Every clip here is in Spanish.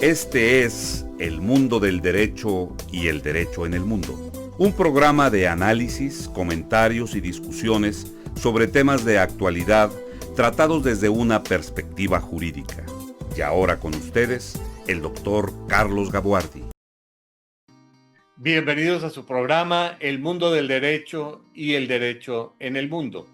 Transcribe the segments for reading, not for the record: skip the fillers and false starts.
Este es El Mundo del Derecho y el Derecho en el Mundo, un programa de análisis, comentarios y discusiones sobre temas de actualidad tratados desde una perspectiva jurídica. Y ahora con ustedes, el doctor Carlos Gabuardi. Bienvenidos a su programa El Mundo del Derecho y el Derecho en el Mundo.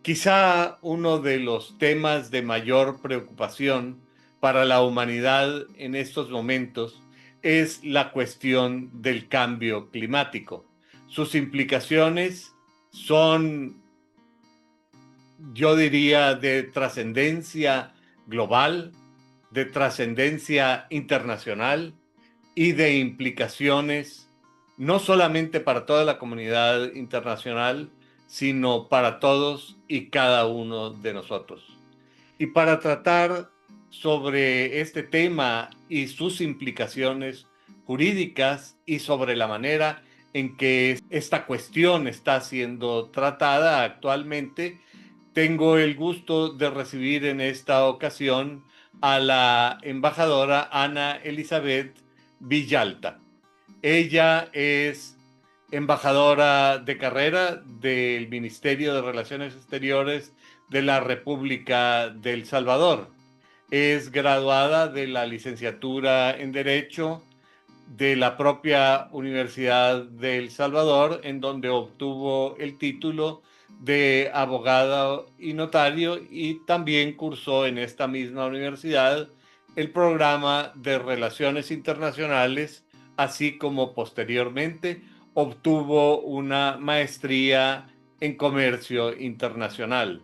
Quizá uno de los temas de mayor preocupación para la humanidad en estos momentos es la cuestión del cambio climático. Sus implicaciones son, yo diría, de trascendencia global, de trascendencia internacional y de implicaciones no solamente para toda la comunidad internacional, sino para todos y cada uno de nosotros. Y para tratar sobre este tema y sus implicaciones jurídicas y sobre la manera en que esta cuestión está siendo tratada actualmente, tengo el gusto de recibir en esta ocasión a la embajadora Ana Elizabeth Villalta. Ella es embajadora de carrera del Ministerio de Relaciones Exteriores de la República de El Salvador. Es graduada de la licenciatura en Derecho de la propia Universidad de El Salvador, en donde obtuvo el título de abogado y notario, y también cursó en esta misma universidad el programa de Relaciones Internacionales, así como posteriormente obtuvo una maestría en Comercio Internacional.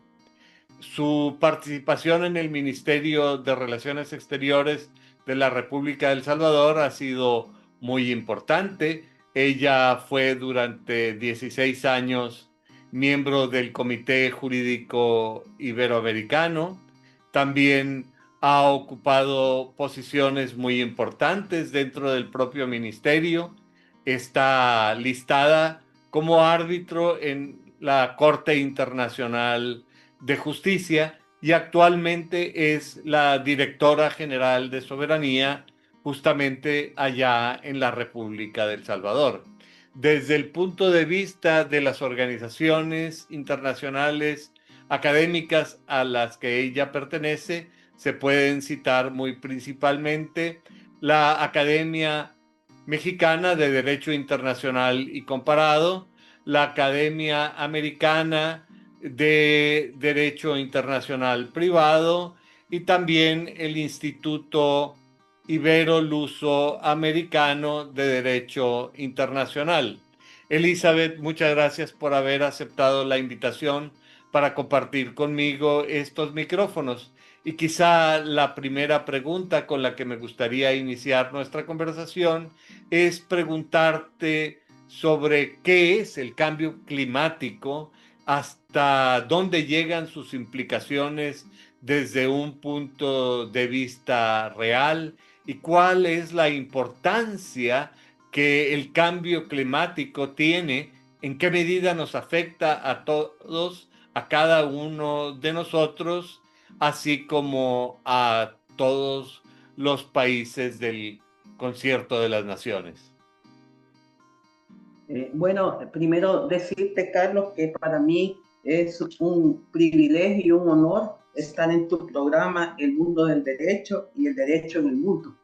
Su participación en el Ministerio de Relaciones Exteriores de la República de El Salvador ha sido muy importante. Ella fue durante 16 años miembro del Comité Jurídico Iberoamericano. También ha ocupado posiciones muy importantes dentro del propio ministerio. Está listada como árbitro en la Corte Internacional de Justicia y actualmente es la directora general de Soberanía justamente allá en la República de El Salvador. Desde el punto de vista de las organizaciones internacionales académicas a las que ella pertenece, se pueden citar muy principalmente la Academia Mexicana de Derecho Internacional y Comparado, la Academia Americana de Derecho Internacional Privado y también el Instituto Ibero-Luso-Americano de Derecho Internacional. Elizabeth, muchas gracias por haber aceptado la invitación para compartir conmigo estos micrófonos. Y quizá la primera pregunta con la que me gustaría iniciar nuestra conversación es preguntarte sobre qué es el cambio climático, hasta dónde llegan sus implicaciones desde un punto de vista real y cuál es la importancia que el cambio climático tiene, en qué medida nos afecta a todos, a cada uno de nosotros, así como a todos los países del Concierto de las Naciones. Bueno, primero decirte, Carlos, que para mí es un privilegio y un honor estar en tu programa El Mundo del Derecho y el Derecho en el Mundo.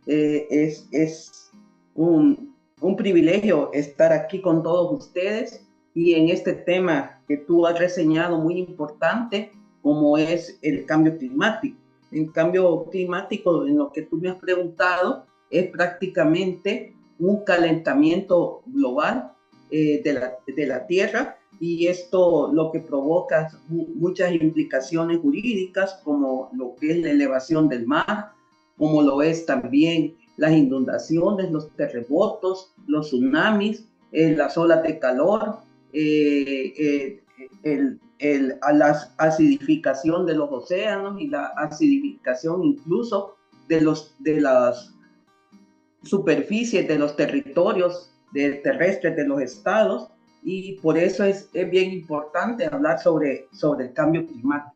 Es un privilegio estar aquí con todos ustedes y en este tema que tú has reseñado muy importante, como es el cambio climático. El cambio climático, en lo que tú me has preguntado, es prácticamente un calentamiento global de la Tierra, y esto lo que provoca muchas implicaciones jurídicas, como lo que es la elevación del mar, como lo es también las inundaciones, los terremotos, los tsunamis, las olas de calor, la acidificación de los océanos y la acidificación incluso de las superficies de los territorios terrestres de los estados, y por eso es bien importante hablar sobre el cambio climático.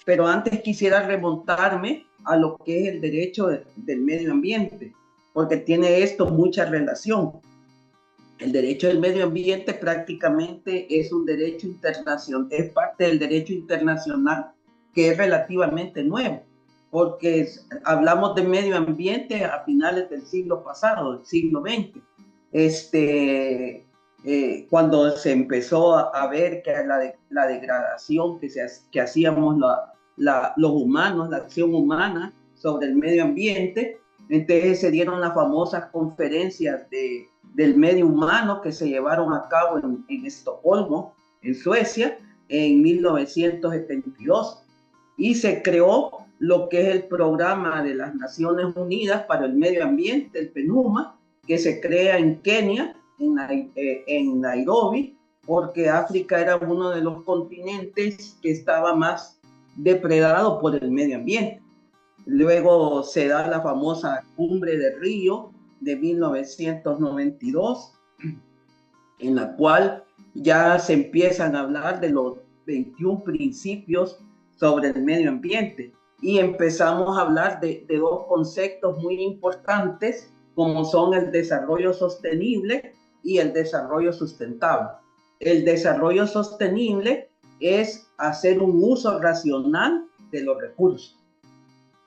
Pero antes quisiera remontarme a lo que es el derecho del medio ambiente, porque tiene esto mucha relación. El derecho del medio ambiente prácticamente es un derecho internacional, es parte del derecho internacional que es relativamente nuevo, porque hablamos de medio ambiente a finales del siglo pasado, del siglo XX. Cuando se empezó a ver que la degradación que hacíamos los humanos, la acción humana sobre el medio ambiente, entonces se dieron las famosas conferencias del medio humano que se llevaron a cabo en Estocolmo, en Suecia, en 1972. Y se creó lo que es el Programa de las Naciones Unidas para el Medio Ambiente, el PNUMA, que se crea en Kenia, en Nairobi, porque África era uno de los continentes que estaba más depredado por el medio ambiente. Luego se da la famosa Cumbre de Río de 1992, en la cual ya se empiezan a hablar de los 21 principios sobre el medio ambiente y empezamos a hablar de dos conceptos muy importantes como son el desarrollo sostenible y el desarrollo sustentable. El desarrollo sostenible es hacer un uso racional de los recursos.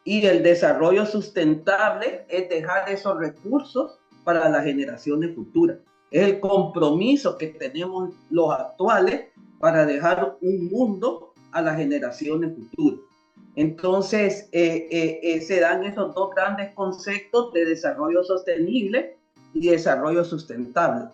Y el desarrollo sustentable es dejar esos recursos para las generaciones futuras. Es el compromiso que tenemos los actuales para dejar un mundo a las generaciones futuras. Entonces, se dan esos dos grandes conceptos de desarrollo sostenible y desarrollo sustentable.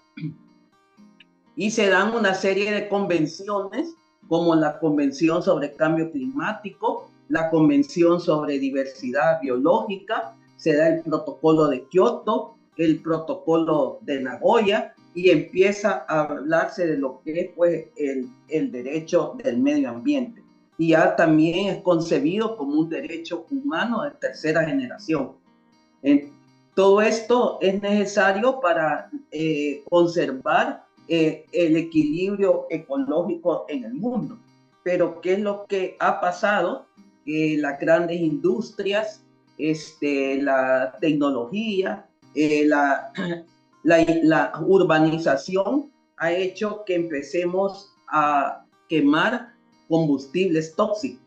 Y se dan una serie de convenciones, como la Convención sobre Cambio Climático, la Convención sobre Diversidad Biológica, se da el Protocolo de Kioto, el Protocolo de Nagoya, y empieza a hablarse de lo que es pues, el derecho del medio ambiente. Y ya también es concebido como un derecho humano de tercera generación. Todo esto es necesario para conservar el equilibrio ecológico en el mundo. Pero ¿qué es lo que ha pasado? Las grandes industrias, la tecnología, la urbanización ha hecho que empecemos a quemar combustibles tóxicos,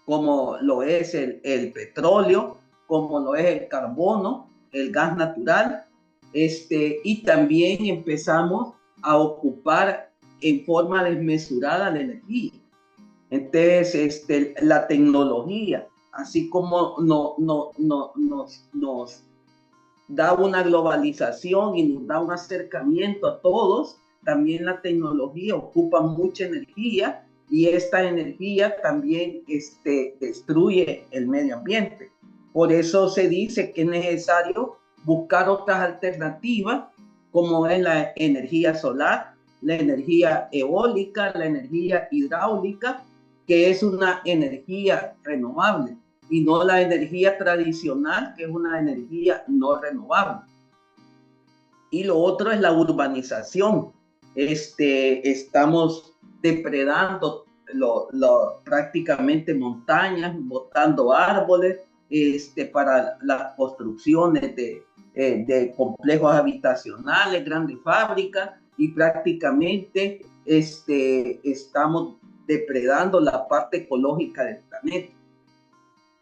como lo es el petróleo, como lo es el carbono, el gas natural, y también empezamos a ocupar en forma desmesurada la energía. Entonces, la tecnología, así como nos da una globalización y nos da un acercamiento a todos, también la tecnología ocupa mucha energía y esta energía también destruye el medio ambiente. Por eso se dice que es necesario buscar otras alternativas, como es la energía solar, la energía eólica, la energía hidráulica, que es una energía renovable y no la energía tradicional, que es una energía no renovable. Y lo otro es la urbanización. Estamos depredando prácticamente montañas, botando árboles para las construcciones de complejos habitacionales, grandes fábricas, y prácticamente estamos depredando la parte ecológica del planeta.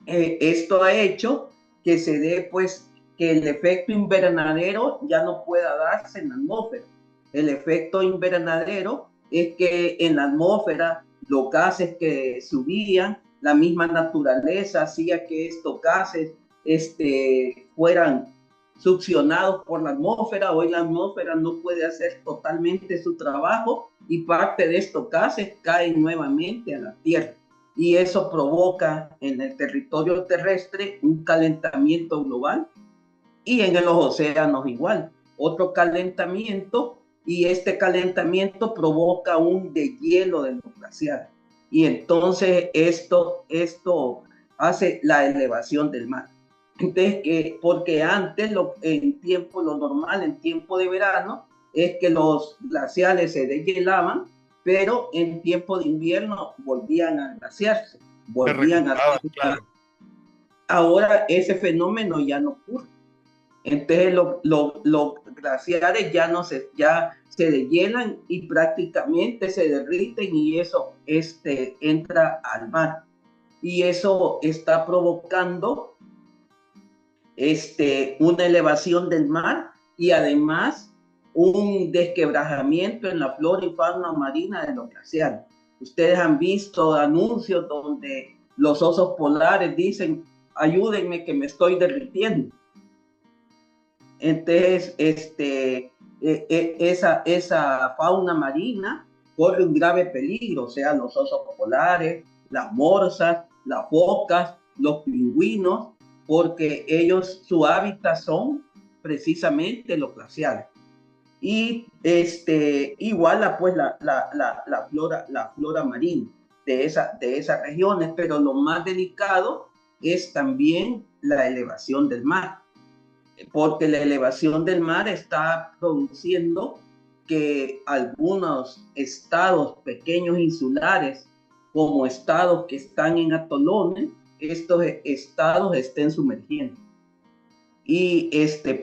Esto ha hecho que se dé, pues, que el efecto invernadero ya no pueda darse en la atmósfera. El efecto invernadero es que en la atmósfera los gases que subían, la misma naturaleza hacía que estos gases fueran succionados por la atmósfera. Hoy la atmósfera no puede hacer totalmente su trabajo y parte de estos gases caen nuevamente a la Tierra. Y eso provoca en el territorio terrestre un calentamiento global y en los océanos igual. Otro calentamiento, y este calentamiento provoca un deshielo de los glaciares. Y entonces esto hace la elevación del mar. Entonces, porque antes, lo normal, en tiempo de verano, es que los glaciares se deshelaban, pero en tiempo de invierno volvían a glaciarse. volvían a ser. Claro. Ahora ese fenómeno ya no ocurre. Entonces los glaciares ya se deshielan y prácticamente se derriten y eso entra al mar. Y eso está provocando una elevación del mar y además un desquebrajamiento en la flora y fauna marina de los glaciares. Ustedes han visto anuncios donde los osos polares dicen, ayúdenme que me estoy derritiendo. Entonces, esa fauna marina corre un grave peligro, o sea, los osos polares, las morsas, las focas, los pingüinos, porque ellos, su hábitat son precisamente los glaciares. Y igual pues la flora marina de esas regiones, pero lo más delicado es también la elevación del mar, porque la elevación del mar está produciendo que algunos estados pequeños insulares, como estados que están en atolones, estos estados estén sumergiendo. Y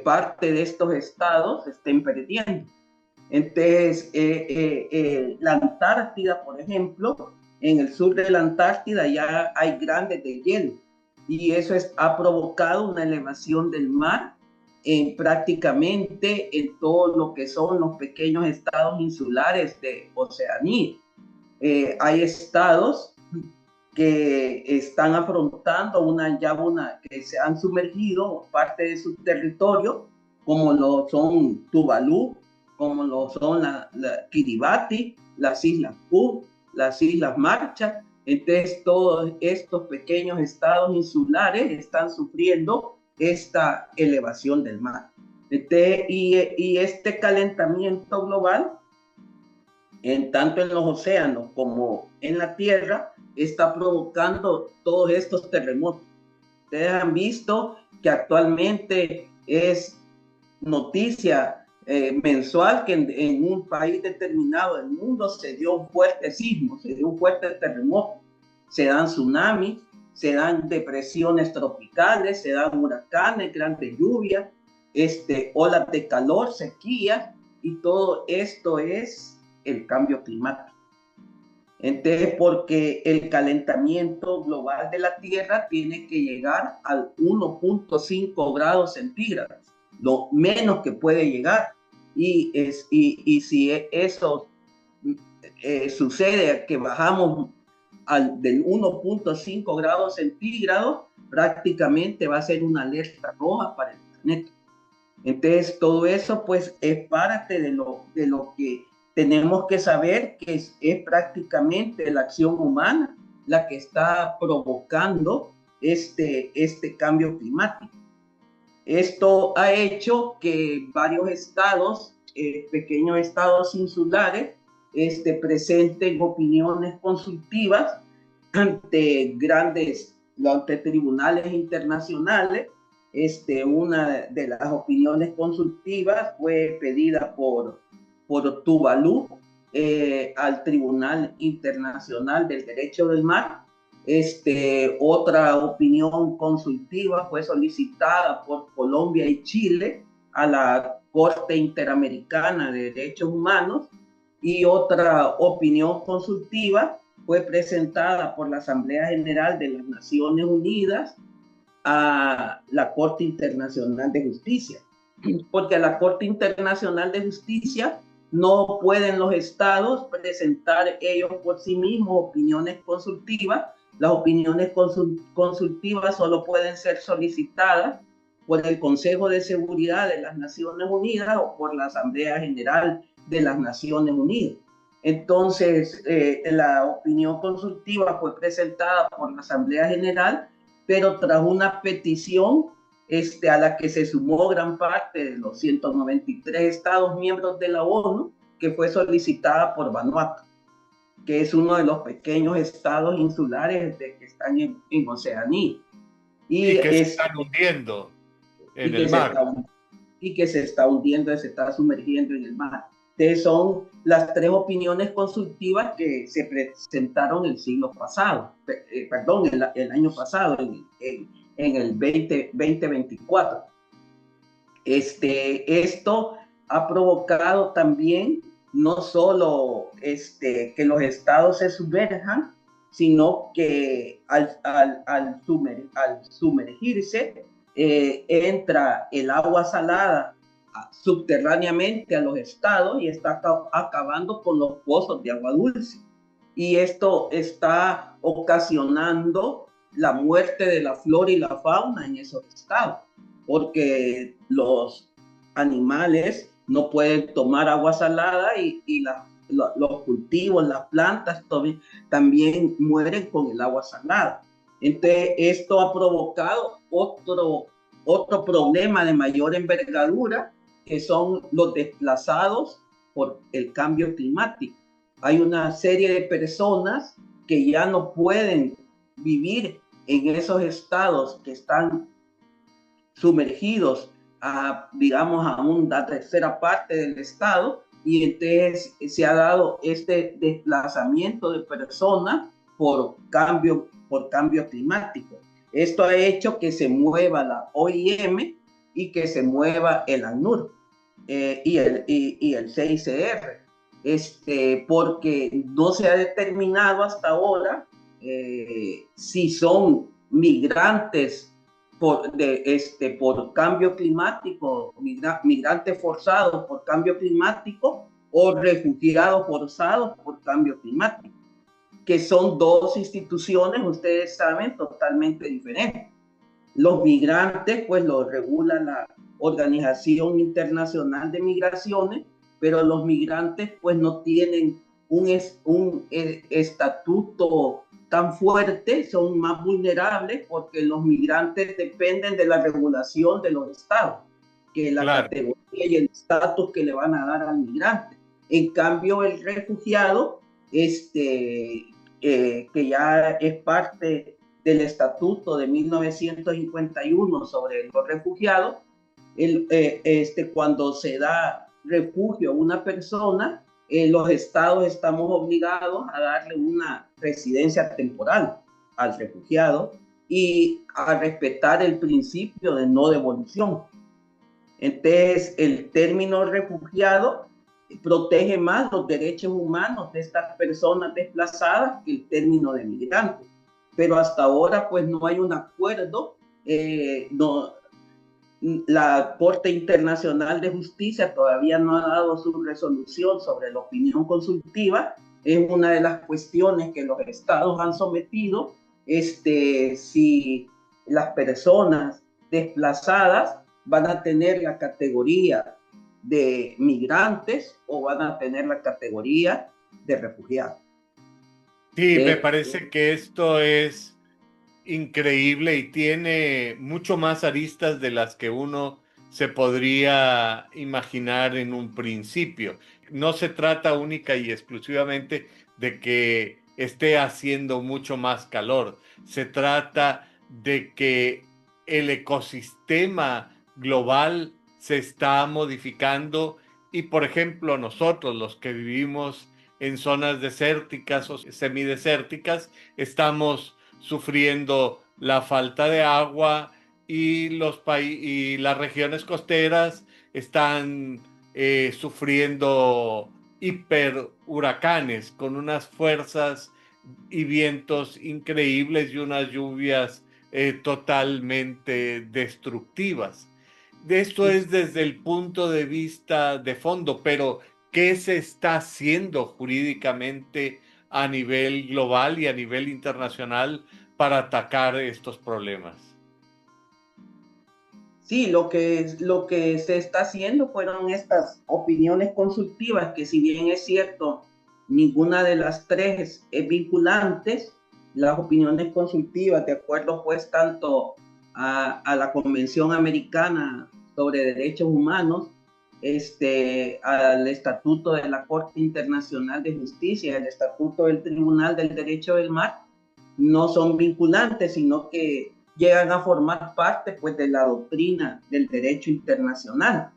parte de estos estados se estén perdiendo. Entonces, la Antártida, por ejemplo, en el sur de la Antártida ya hay grandes deshielo. Y eso ha provocado una elevación del mar prácticamente en todo lo que son los pequeños estados insulares de Oceanía. Hay estados que están afrontando que se han sumergido parte de su territorio, como lo son Tuvalu, como lo son la Kiribati, las Islas Cook, las Islas Marshall. Entonces, todos estos pequeños estados insulares están sufriendo esta elevación del mar. Y este calentamiento global, tanto en los océanos como en la tierra, está provocando todos estos terremotos. Ustedes han visto que actualmente es noticia mensual que en un país determinado del mundo se dio un fuerte sismo, se dio un fuerte terremoto, se dan tsunamis, se dan depresiones tropicales, se dan huracanes, grandes lluvias, olas de calor, sequías, y todo esto es el cambio climático. Entonces, porque el calentamiento global de la Tierra tiene que llegar al 1.5 grados centígrados, lo menos que puede llegar. Y si eso sucede, que bajamos del 1.5 grados centígrados, prácticamente va a ser una alerta roja para el planeta. Entonces, todo eso pues es parte de lo que tenemos que saber, que es prácticamente la acción humana la que está provocando este cambio climático. Esto ha hecho que varios estados, pequeños estados insulares, presenten opiniones consultivas ante tribunales internacionales. Una de las opiniones consultivas fue pedida por Tuvalu al Tribunal Internacional del Derecho del Mar. Otra opinión consultiva fue solicitada por Colombia y Chile a la Corte Interamericana de Derechos Humanos, y otra opinión consultiva fue presentada por la Asamblea General de las Naciones Unidas a la Corte Internacional de Justicia, porque a la Corte Internacional de Justicia no pueden los estados presentar ellos por sí mismos opiniones consultivas. Las opiniones consultivas solo pueden ser solicitadas por el Consejo de Seguridad de las Naciones Unidas o por la Asamblea General de las Naciones Unidas. Entonces, la opinión consultiva fue presentada por la Asamblea General, pero tras una petición a la que se sumó gran parte de los 193 estados miembros de la ONU, que fue solicitada por Vanuatu, que es uno de los pequeños estados insulares que están en Oceanía. Y que se están hundiendo en el mar. Y que se está hundiendo, se está sumergiendo en el mar. Son las 3 opiniones consultivas que se presentaron el siglo pasado, perdón, el año pasado, en el 2024. Esto ha provocado también no solo que los estados se sumerjan, sino que al sumergirse entra el agua salada subterráneamente a los estados y está acabando con los pozos de agua dulce. Y esto está ocasionando la muerte de la flora y la fauna en esos estados, porque los animales no pueden tomar agua salada y los cultivos, las plantas también mueren con el agua salada. Entonces, esto ha provocado otro problema de mayor envergadura, que son los desplazados por el cambio climático. Hay una serie de personas que ya no pueden vivir en esos estados que están sumergidos digamos, a una tercera parte del estado, y entonces se ha dado este desplazamiento de personas por cambio climático. Esto ha hecho que se mueva la OIM y que se mueva el ACNUR y el CICR, porque no se ha determinado hasta ahora si son migrantes por cambio climático, migrantes forzados por cambio climático o refugiados forzados por cambio climático, que son 2 instituciones, ustedes saben, totalmente diferentes. Los migrantes, pues los regula la Organización Internacional de Migraciones, pero los migrantes, pues no tienen un estatuto tan fuerte, son más vulnerables porque los migrantes dependen de la regulación de los estados, que la categoría y el estatus que le van a dar al migrante. En cambio, el refugiado, que ya es parte del estatuto de 1951 sobre los refugiados, cuando se da refugio a una persona, los estados estamos obligados a darle una residencia temporal al refugiado y a respetar el principio de no devolución. Entonces, el término refugiado protege más los derechos humanos de estas personas desplazadas que el término de migrante. Pero hasta ahora, pues, no hay un acuerdo. La Corte Internacional de Justicia todavía no ha dado su resolución sobre la opinión consultiva. Es una de las cuestiones que los estados han sometido, si las personas desplazadas van a tener la categoría de migrantes o van a tener la categoría de refugiados. Sí, me parece que esto es increíble y tiene mucho más aristas de las que uno se podría imaginar en un principio. No se trata única y exclusivamente de que esté haciendo mucho más calor. Se trata de que el ecosistema global se está modificando y, por ejemplo, nosotros, los que vivimos en zonas desérticas o semidesérticas, estamos sufriendo la falta de agua y las regiones costeras están sufriendo hiperhuracanes con unas fuerzas y vientos increíbles y unas lluvias totalmente destructivas. Esto es desde el punto de vista de fondo, pero ¿qué se está haciendo jurídicamente a nivel global y a nivel internacional para atacar estos problemas? Sí, lo que se está haciendo fueron estas opiniones consultivas, que si bien es cierto, ninguna de las 3 es vinculantes. Las opiniones consultivas, de acuerdo pues tanto a la Convención Americana sobre Derechos Humanos, al Estatuto de la Corte Internacional de Justicia, el Estatuto del Tribunal del Derecho del Mar, no son vinculantes, sino que llegan a formar parte pues de la doctrina del derecho internacional.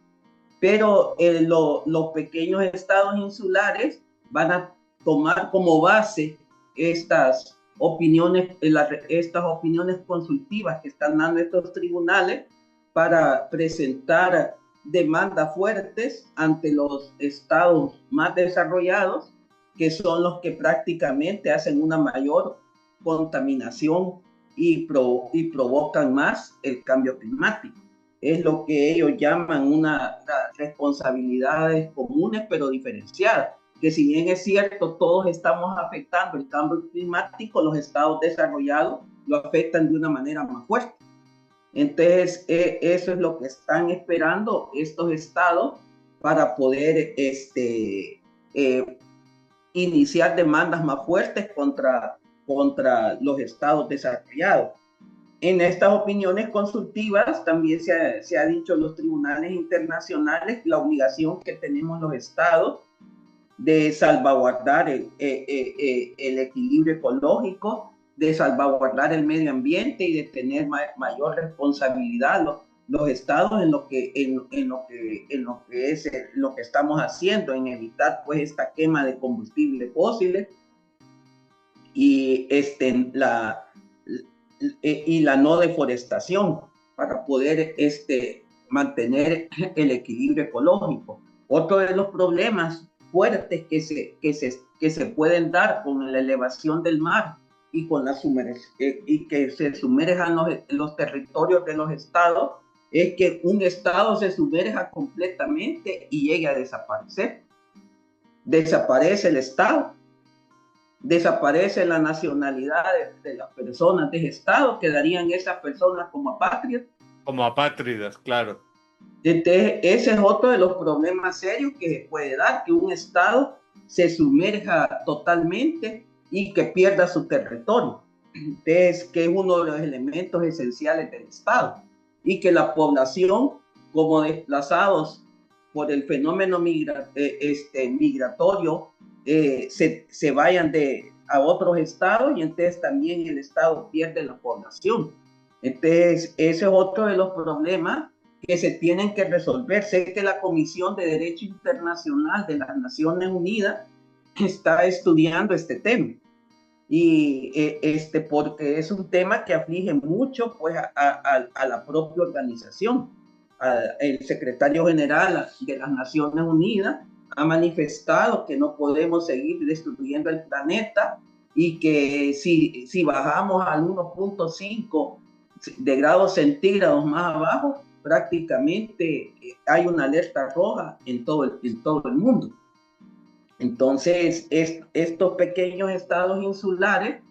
pero los pequeños estados insulares van a tomar como base estas opiniones consultivas que están dando estos tribunales para presentar demandas fuertes ante los estados más desarrollados, que son los que prácticamente hacen una mayor contaminación y provocan más el cambio climático. Es lo que ellos llaman unas responsabilidades comunes pero diferenciadas, que si bien es cierto, todos estamos afectando el cambio climático, los estados desarrollados lo afectan de una manera más fuerte. Entonces, eso es lo que están esperando estos estados para poder iniciar demandas más fuertes contra los estados desarrollados. En estas opiniones consultivas también se ha dicho en los tribunales internacionales la obligación que tenemos los estados de salvaguardar el equilibrio ecológico, de salvaguardar el medio ambiente y de tener mayor responsabilidad los estados en lo que estamos haciendo, en evitar pues esta quema de combustibles fósiles y la no deforestación para poder mantener el equilibrio ecológico. Otro de los problemas fuertes que se pueden dar con la elevación del mar y con y que se sumerjan los territorios de los estados es que un estado se sumerja completamente y llegue a desaparecer. Desaparece el estado, desaparece la nacionalidad de las personas de ese estado, quedarían esas personas como apátridas. Como apátridas, claro. Entonces, ese es otro de los problemas serios que se puede dar, que un estado se sumerja totalmente y que pierda su territorio. Entonces, que es uno de los elementos esenciales del estado. Y que la población, como desplazados por el fenómeno migratorio, se vayan a otros estados y entonces también el estado pierde la población. Entonces, ese es otro de los problemas que se tienen que resolver. Sé que la Comisión de Derecho Internacional de las Naciones Unidas está estudiando este tema y porque es un tema que aflige mucho pues a la propia organización. El secretario general de las Naciones Unidas ha manifestado que no podemos seguir destruyendo el planeta y que si bajamos al 1.5 de grados centígrados más abajo, prácticamente hay una alerta roja en todo el mundo. Entonces, estos pequeños estados insulares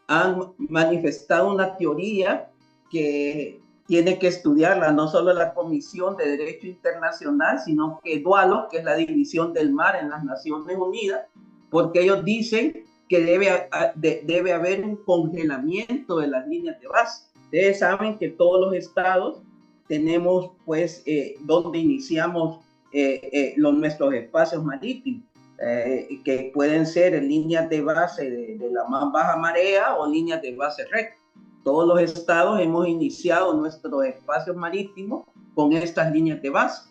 han manifestado una teoría que tiene que estudiarla no solo la Comisión de Derecho Internacional, sino que DUALO, que es la División del Mar en las Naciones Unidas, porque ellos dicen que debe haber un congelamiento de las líneas de base. Ustedes saben que todos los estados tenemos, pues, donde iniciamos nuestros espacios marítimos, que pueden ser líneas de base de la más baja marea o líneas de base recta. Todos los estados hemos iniciado nuestros espacios marítimos con estas líneas de base.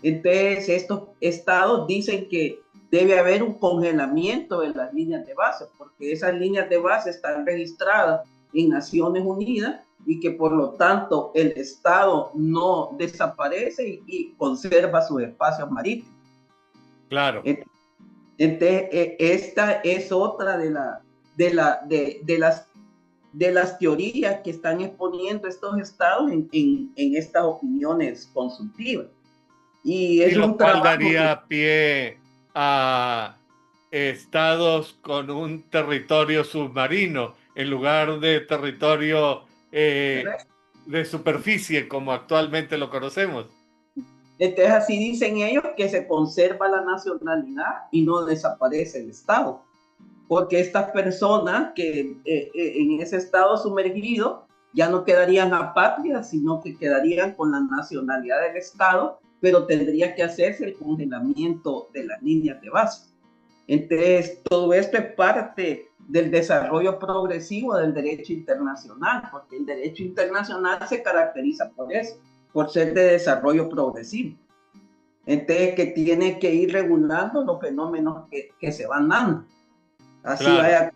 Entonces, estos estados dicen que debe haber un congelamiento de las líneas de base, porque esas líneas de base están registradas en Naciones Unidas y que por lo tanto el estado no desaparece y conserva sus espacios marítimos. Claro. Entonces, esta es otra de las teorías que están exponiendo estos estados en estas opiniones consultivas. Y lo cual daría pie a estados con un territorio submarino en lugar de territorio de superficie como actualmente lo conocemos. Entonces, así dicen ellos que se conserva la nacionalidad y no desaparece el estado, porque estas personas que en ese estado sumergido ya no quedarían apátridas, sino que quedarían con la nacionalidad del estado, pero tendría que hacerse el congelamiento de las líneas de base. Entonces, todo esto es parte del desarrollo progresivo del derecho internacional, porque el derecho internacional se caracteriza por eso, por ser de desarrollo progresivo. Entonces, que tiene que ir regulando los fenómenos que se van dando. Así Claro. vaya,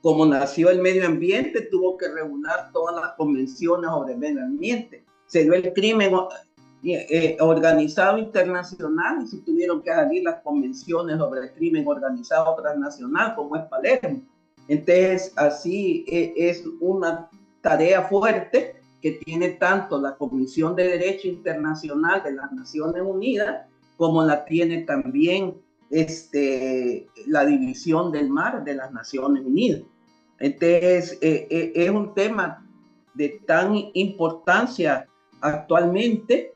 como nació el medio ambiente, tuvo que regular todas las convenciones sobre el medio ambiente. Se dio el crimen organizado internacional y se tuvieron que salir las convenciones sobre el crimen organizado transnacional, como es Palermo. Entonces, así es una tarea fuerte que tiene tanto la Comisión de Derecho Internacional de las Naciones Unidas como la tiene también la División del Mar de las Naciones Unidas. Entonces, es un tema de tan importancia actualmente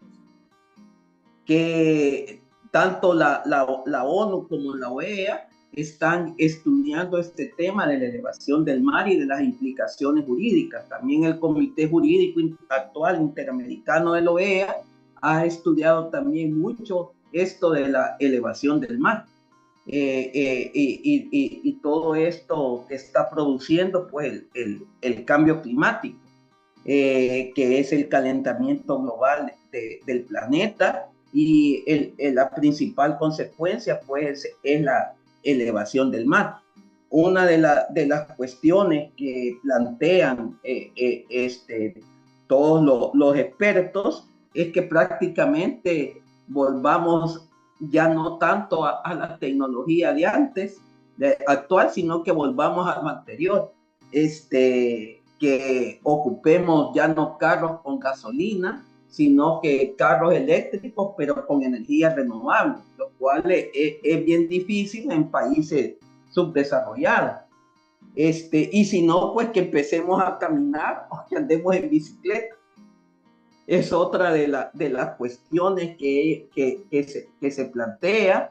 que tanto la ONU como la OEA están estudiando este tema de la elevación del mar y de las implicaciones jurídicas. También el Comité Jurídico Actual Interamericano de la OEA ha estudiado también mucho esto de la elevación del mar. Y todo esto que está produciendo pues el cambio climático, que es el calentamiento global del planeta, y la principal consecuencia pues es la elevación del mar. Una de las cuestiones que plantean todos los expertos es que prácticamente volvamos ya no tanto a la tecnología de antes, actual, sino que volvamos a lo anterior. Que ocupemos ya no carros con gasolina, sino que carros eléctricos, pero con energía renovable, lo cual es bien difícil en países subdesarrollados. Y si no, pues que empecemos a caminar o que andemos en bicicleta. Es otra de las cuestiones que se plantea.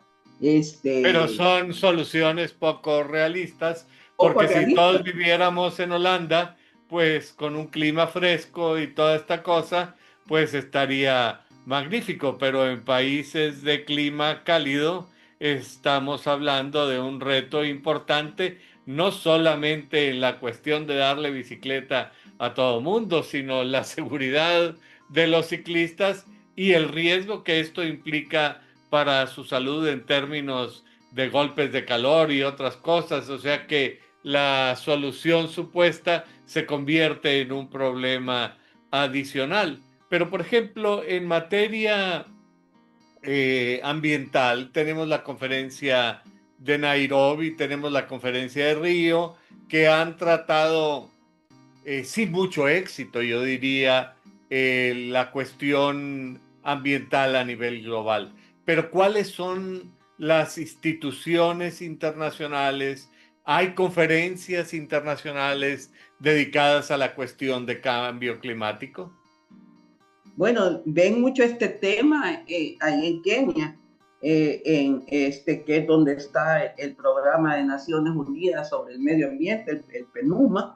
Pero son soluciones poco realistas, Poco porque si todos realista. viviéramos en Holanda, pues con un clima fresco y toda esta cosa, pues estaría magnífico, pero en países de clima cálido estamos hablando de un reto importante, no solamente en la cuestión de darle bicicleta a todo mundo, sino la seguridad de los ciclistas y el riesgo que esto implica para su salud en términos de golpes de calor y otras cosas, o sea que la solución supuesta se convierte en un problema adicional. Pero, por ejemplo, en materia ambiental, tenemos la conferencia de Nairobi, tenemos la conferencia de Río, que han tratado sin mucho éxito, yo diría, la cuestión ambiental a nivel global. Pero ¿cuáles son las instituciones internacionales? ¿Hay conferencias internacionales dedicadas a la cuestión de cambio climático? Bueno, ven mucho este tema ahí en Kenia, que es donde está el programa de Naciones Unidas sobre el medio ambiente, el PNUMA.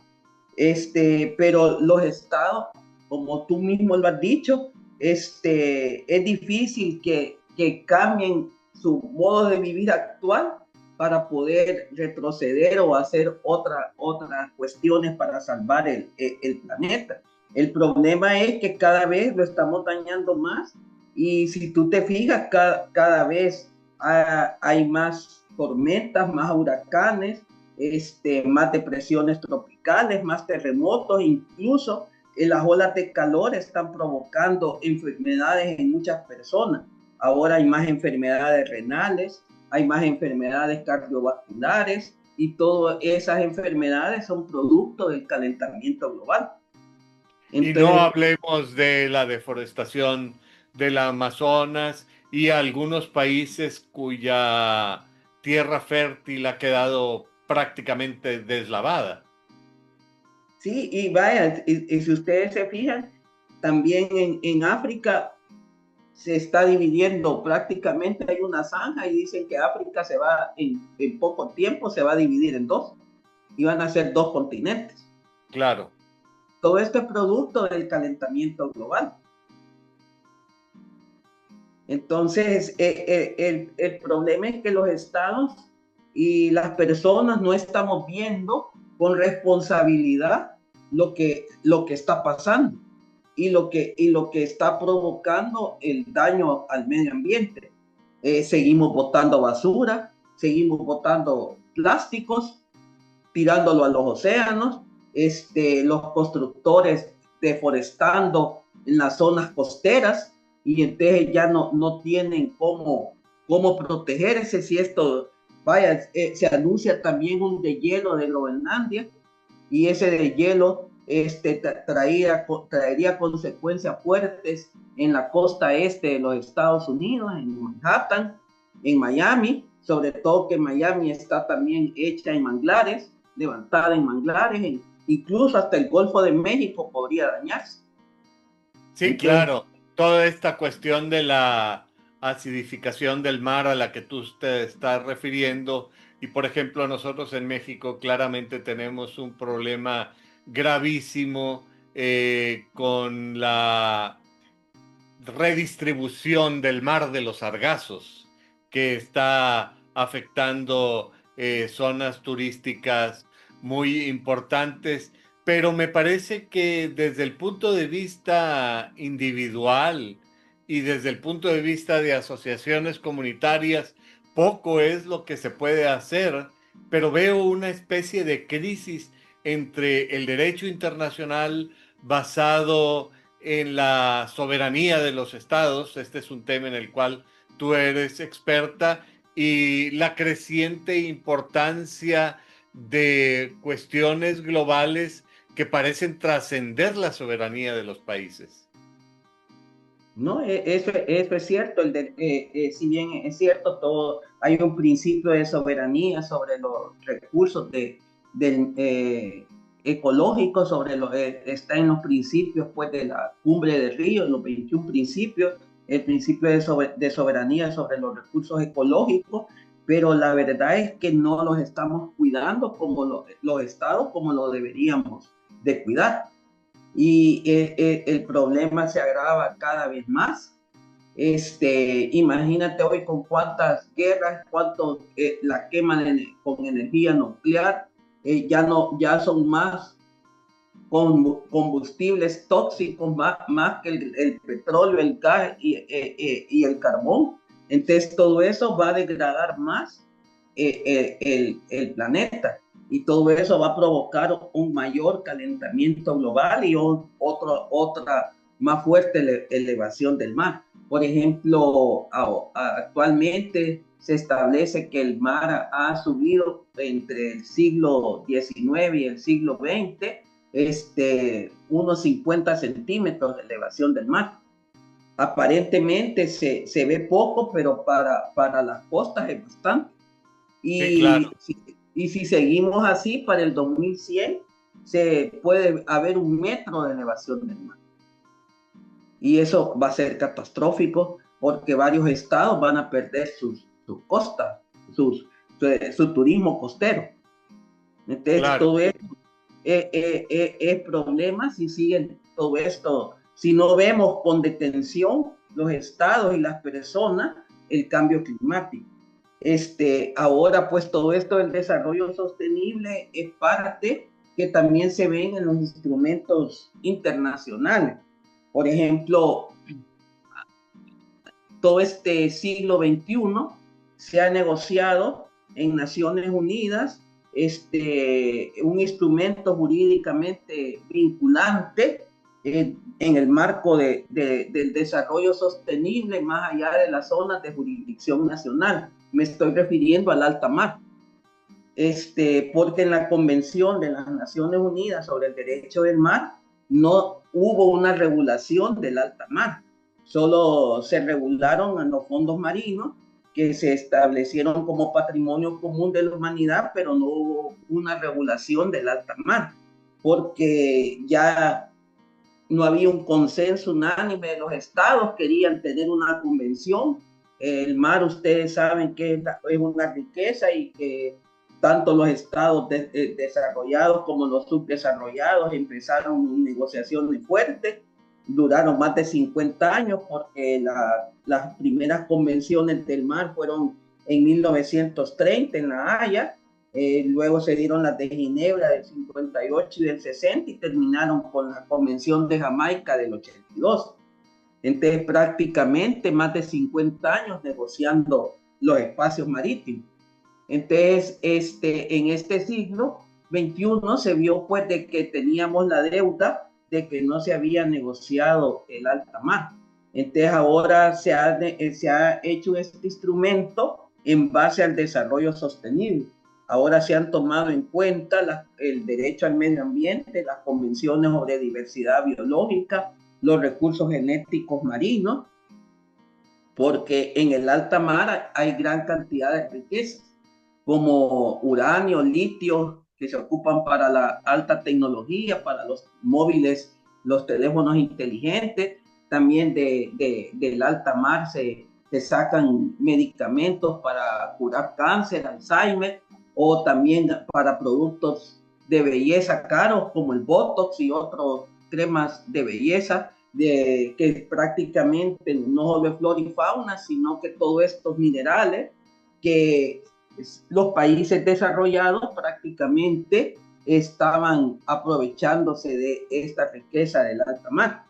Pero los estados, como tú mismo lo has dicho, es difícil que cambien su modo de vivir actual para poder retroceder o hacer otras cuestiones para salvar el planeta. El problema es que cada vez lo estamos dañando más, y si tú te fijas, cada vez hay más tormentas, más huracanes, más depresiones tropicales, más terremotos, incluso las olas de calor están provocando enfermedades en muchas personas. Ahora hay más enfermedades renales, hay más enfermedades cardiovasculares, y todas esas enfermedades son producto del calentamiento global. Y no Entonces, hablemos de la deforestación del Amazonas y algunos países cuya tierra fértil ha quedado prácticamente deslavada. sí, y vaya, y si ustedes se fijan, también en África se está dividiendo prácticamente, hay una zanja y dicen que África se va, en poco tiempo se va a dividir en dos, y van a ser dos continentes. Claro. Todo esto es producto del calentamiento global. Entonces, el problema es que los estados y las personas no estamos viendo con responsabilidad lo que está pasando y lo que está provocando el daño al medio ambiente. seguimos botando basura, seguimos botando plásticos, tirándolo a los océanos, los constructores deforestando en las zonas costeras, y entonces ya no tienen cómo protegerse. Si esto, vaya, se anuncia también un deshielo de Groenlandia, y ese deshielo traería consecuencias fuertes en la costa este de los Estados Unidos, en Manhattan, en Miami, sobre todo que Miami está también hecha en manglares, levantada en manglares, incluso hasta el Golfo de México podría dañarse. Sí, entonces, claro, toda esta cuestión de la acidificación del mar a la que tú te estás refiriendo, y por ejemplo nosotros en México claramente tenemos un problema gravísimo con la redistribución del mar de los sargazos, que está afectando zonas turísticas muy importantes, pero me parece que desde el punto de vista individual y desde el punto de vista de asociaciones comunitarias, poco es lo que se puede hacer, pero veo una especie de crisis entre el derecho internacional basado en la soberanía de los estados, este es un tema en el cual tú eres experta, y la creciente importancia de cuestiones globales que parecen trascender la soberanía de los países. No, eso es cierto. Si bien es cierto, hay un principio de soberanía sobre los recursos ecológicos, está en los principios pues, de la Cumbre de Río, en los 21 principios, el principio de soberanía sobre los recursos ecológicos, pero la verdad es que no los estamos cuidando como los estados como lo deberíamos de cuidar. Y el problema se agrava cada vez más. Imagínate hoy con cuántas guerras, la quema con energía nuclear, ya son más combustibles tóxicos, más que el petróleo, el gas y el carbón. Entonces todo eso va a degradar más el planeta, y todo eso va a provocar un mayor calentamiento global y otra más fuerte elevación del mar. Por ejemplo, actualmente se establece que el mar ha subido entre el siglo XIX y el siglo XX unos 50 centímetros de elevación del mar. Aparentemente se ve poco, pero para las costas es bastante. Y, sí, claro. Si seguimos así, para el 2100 se puede haber 1 metro de elevación del mar. Y eso va a ser catastrófico, porque varios estados van a perder sus costas, su turismo costero. Entonces, claro, todo esto es problema si siguen todo esto. Si no vemos con detención los estados y las personas el cambio climático. Ahora pues todo esto del desarrollo sostenible es parte que también se ven en los instrumentos internacionales. Por ejemplo, todo este siglo XXI se ha negociado en Naciones Unidas un instrumento jurídicamente vinculante en el marco del desarrollo sostenible más allá de las zonas de jurisdicción nacional. Me estoy refiriendo al alta mar, porque en la Convención de las Naciones Unidas sobre el Derecho del Mar no hubo una regulación del alta mar, solo se regularon en los fondos marinos que se establecieron como patrimonio común de la humanidad, pero no hubo una regulación del alta mar, porque ya no había un consenso unánime de los estados, querían tener una convención. El mar, ustedes saben que es una riqueza, y que tanto los estados desarrollados como los subdesarrollados empezaron negociaciones fuertes, duraron más de 50 años, porque las primeras convenciones del mar fueron en 1930 en La Haya, luego se dieron las de Ginebra del 58 y del 60, y terminaron con la Convención de Jamaica del 82. Entonces, prácticamente más de 50 años negociando los espacios marítimos. Entonces, en este siglo XXI se vio pues de que teníamos la deuda de que no se había negociado el alta mar. Entonces ahora se ha hecho este instrumento en base al desarrollo sostenible. Ahora se han tomado en cuenta el derecho al medio ambiente, las convenciones sobre diversidad biológica, los recursos genéticos marinos, porque en el alta mar hay gran cantidad de riquezas, como uranio, litio, que se ocupan para la alta tecnología, para los móviles, los teléfonos inteligentes. También del alta mar se sacan medicamentos para curar cáncer, Alzheimer, o también para productos de belleza caros como el Botox y otros cremas de belleza, que prácticamente no solo es flora y fauna, sino que todos estos minerales que los países desarrollados prácticamente estaban aprovechándose de esta riqueza del alta mar.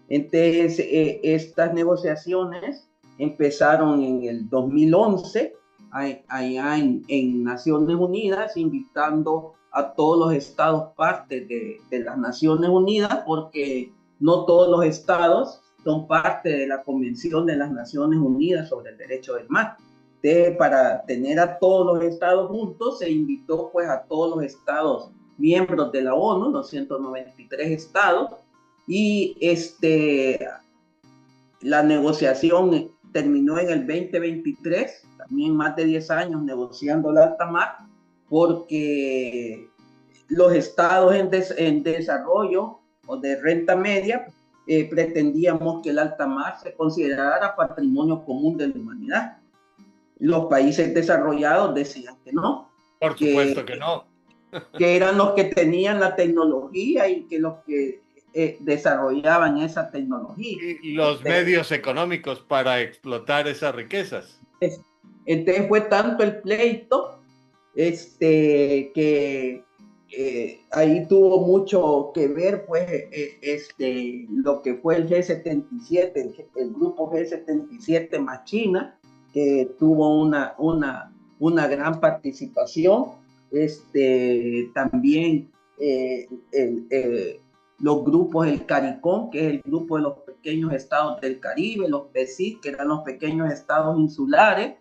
Entonces, estas negociaciones empezaron en el 2011, allá en Naciones Unidas, invitando a todos los estados partes de las Naciones Unidas, porque no todos los estados son parte de la Convención de las Naciones Unidas sobre el Derecho del Mar. Para tener a todos los estados juntos, se invitó pues a todos los estados miembros de la ONU, los 193 estados, y la negociación terminó en el 2023, también más de 10 años negociando el alta mar, porque los estados en desarrollo o de renta media pretendíamos que el alta mar se considerara patrimonio común de la humanidad. Los países desarrollados decían que no. Por supuesto que no. Que eran los que tenían la tecnología y que los que desarrollaban esa tecnología. Y los medios económicos para explotar esas riquezas. Entonces fue tanto el pleito que ahí tuvo mucho que ver pues lo que fue el G77, el grupo G77 más China, que tuvo una gran participación. También los grupos, el CARICOM, que es el grupo de los pequeños estados del Caribe, los PECID, que eran los pequeños estados insulares,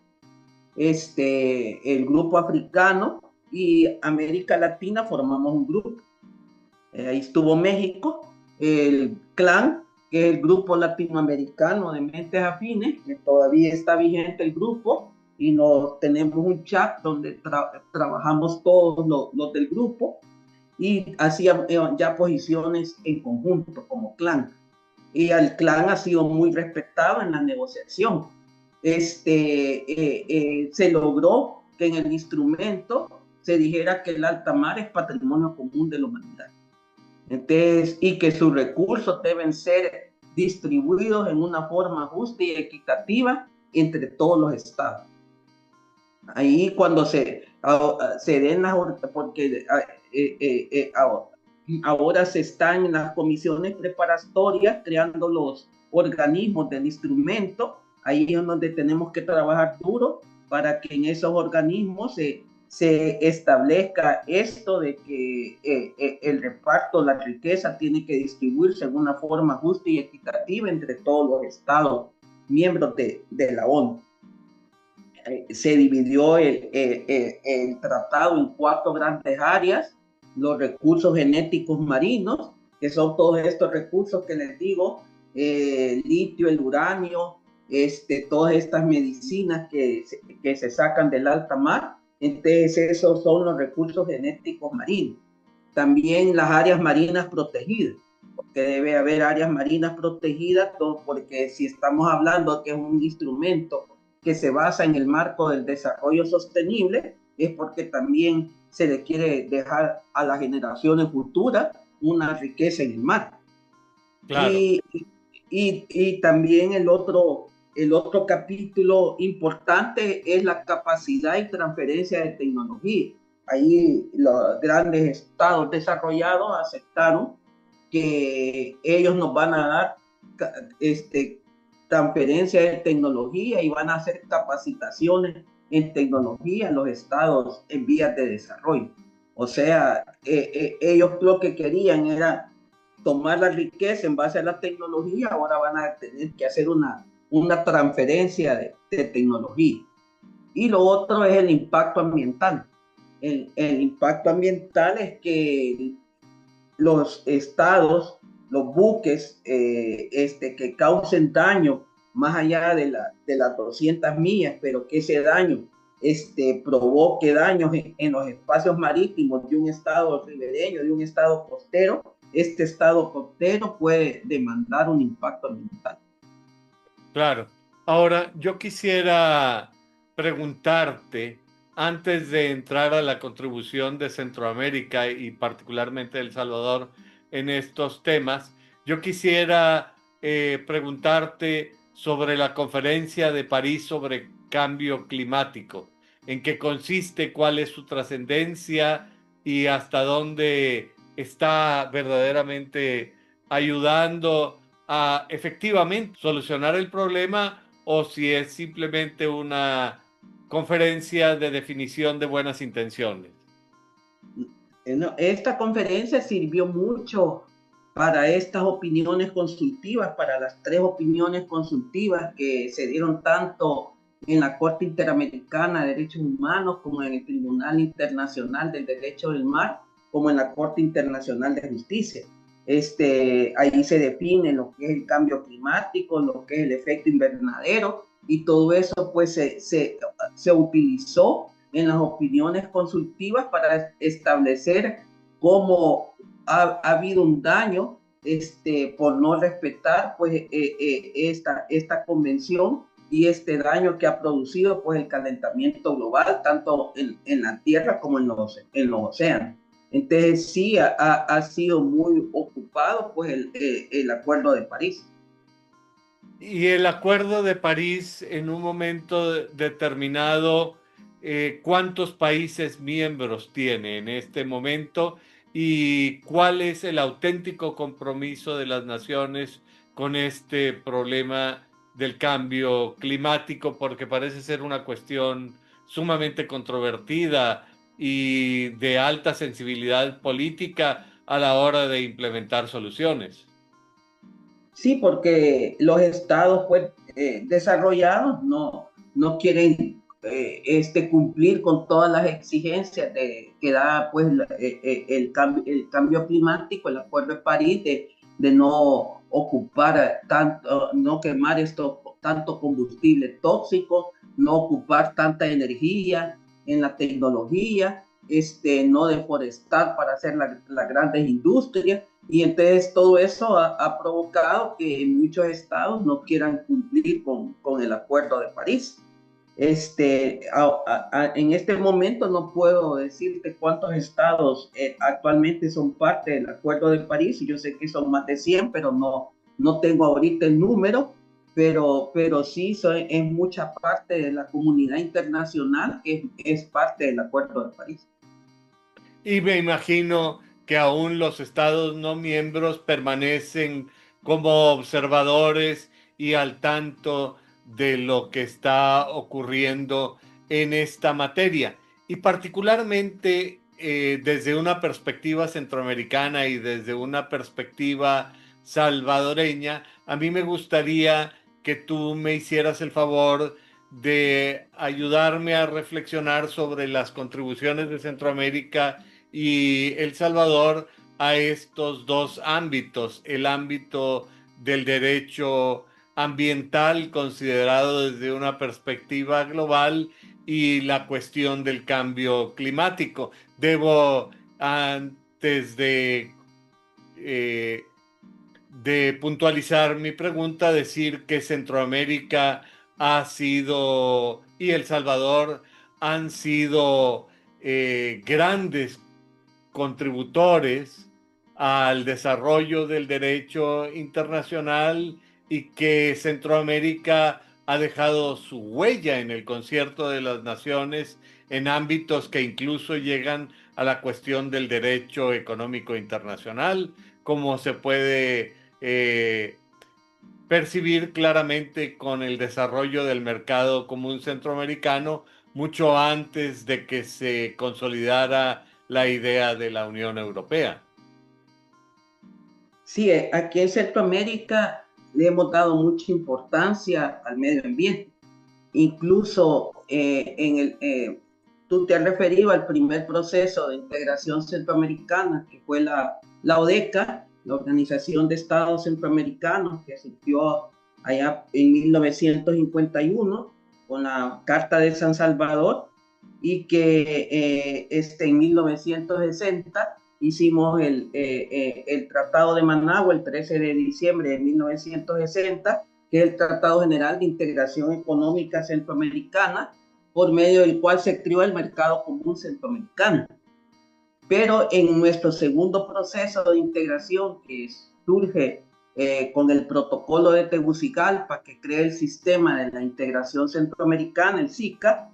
el grupo africano y América Latina formamos un grupo. Ahí estuvo México, el CLAN, que es el grupo latinoamericano de mentes afines, que todavía está vigente el grupo, y tenemos un chat donde trabajamos todos los del grupo y hacíamos ya posiciones en conjunto como clan. Y el clan ha sido muy respetado en la negociación. Se logró que en el instrumento se dijera que el alta mar es patrimonio común de la humanidad. Entonces, y que sus recursos deben ser distribuidos en una forma justa y equitativa entre todos los estados. Ahí cuando se den las, porque ahora se están en las comisiones preparatorias creando los organismos del instrumento. Ahí es donde tenemos que trabajar duro para que en esos organismos se establezca esto de que el reparto, la riqueza tiene que distribuirse en una forma justa y equitativa entre todos los estados miembros de la ONU. Se dividió el tratado en 4 grandes áreas: los recursos genéticos marinos, que son todos estos recursos que les digo, el litio, el uranio, todas estas medicinas que se sacan del alta mar. Entonces esos son los recursos genéticos marinos. También las áreas marinas protegidas, porque debe haber áreas marinas protegidas, porque si estamos hablando que es un instrumento que se basa en el marco del desarrollo sostenible, es porque también se le quiere dejar a las generaciones futuras una riqueza en el mar. Claro. Y también el otro capítulo importante es la capacidad y transferencia de tecnología. Ahí los grandes estados desarrollados aceptaron que ellos nos van a dar transferencia de tecnología y van a hacer capacitaciones en tecnología en los estados en vías de desarrollo. O sea, ellos lo que querían era tomar la riqueza en base a la tecnología, ahora van a tener que hacer una transferencia de tecnología. Y lo otro es el impacto ambiental. El impacto ambiental es que los estados, los buques que causen daño más allá de las 200 millas, pero que ese daño provoque daños en los espacios marítimos de un estado ribereño, de un estado costero, este estado costero puede demandar un impacto ambiental. Claro. Ahora, yo quisiera preguntarte, antes de entrar a la contribución de Centroamérica y particularmente El Salvador en estos temas, yo quisiera preguntarte sobre la conferencia de París sobre cambio climático, en qué consiste, cuál es su trascendencia y hasta dónde está verdaderamente ayudando a efectivamente solucionar el problema o si es simplemente una conferencia de definición de buenas intenciones. Esta conferencia sirvió mucho para estas opiniones consultivas, para las 3 opiniones consultivas que se dieron tanto en la Corte Interamericana de Derechos Humanos como en el Tribunal Internacional del Derecho del Mar, como en la Corte Internacional de Justicia. Ahí se define lo que es el cambio climático, lo que es el efecto invernadero, y todo eso pues se utilizó en las opiniones consultivas para establecer cómo ha habido un daño por no respetar pues esta convención y este daño que ha producido pues el calentamiento global tanto en la tierra como en los océanos. Entonces sí ha sido muy ocupado pues el Acuerdo de París. Y el Acuerdo de París en un momento determinado, ¿cuántos países miembros tiene en este momento y cuál es el auténtico compromiso de las naciones con este problema del cambio climático? Porque parece ser una cuestión sumamente controvertida y de alta sensibilidad política a la hora de implementar soluciones. Sí, porque los estados pues, desarrollados no quieren cumplir con todas las exigencias que da pues, el cambio climático, el Acuerdo de París, de no ocupar tanto, no quemar tanto combustible tóxico, no ocupar tanta energía en la tecnología, no deforestar para hacer las grandes industrias. Y entonces todo eso ha provocado que muchos estados no quieran cumplir con el Acuerdo de París. En este momento no puedo decirte cuántos estados actualmente son parte del Acuerdo de París. Yo sé que son más de 100, pero no tengo ahorita el número. Pero sí es mucha parte de la comunidad internacional que es parte del Acuerdo de París. Y me imagino que aún los estados no miembros permanecen como observadores y al tanto de lo que está ocurriendo en esta materia. Y particularmente desde una perspectiva centroamericana y desde una perspectiva salvadoreña, a mí me gustaría que tú me hicieras el favor de ayudarme a reflexionar sobre las contribuciones de Centroamérica y El Salvador a estos dos ámbitos, el ámbito del derecho ambiental considerado desde una perspectiva global y la cuestión del cambio climático. Debo, antes de puntualizar mi pregunta, decir que Centroamérica ha sido y El Salvador han sido grandes contributores al desarrollo del derecho internacional y que Centroamérica ha dejado su huella en el concierto de las naciones en ámbitos que incluso llegan a la cuestión del derecho económico internacional, como se puede percibir claramente con el desarrollo del mercado común centroamericano mucho antes de que se consolidara la idea de la Unión Europea. Sí, aquí en Centroamérica le hemos dado mucha importancia al medio ambiente. Incluso tú te has referido al primer proceso de integración centroamericana, que fue la ODECA, la Organización de Estados Centroamericanos, que surgió allá en 1951 con la Carta de San Salvador, y que en 1960 hicimos el Tratado de Managua el 13 de diciembre de 1960, que es el Tratado General de Integración Económica Centroamericana, por medio del cual se creó el Mercado Común Centroamericano. Pero en nuestro segundo proceso de integración, que surge con el protocolo de Tegucigalpa, que crea el sistema de la integración centroamericana, el SICA,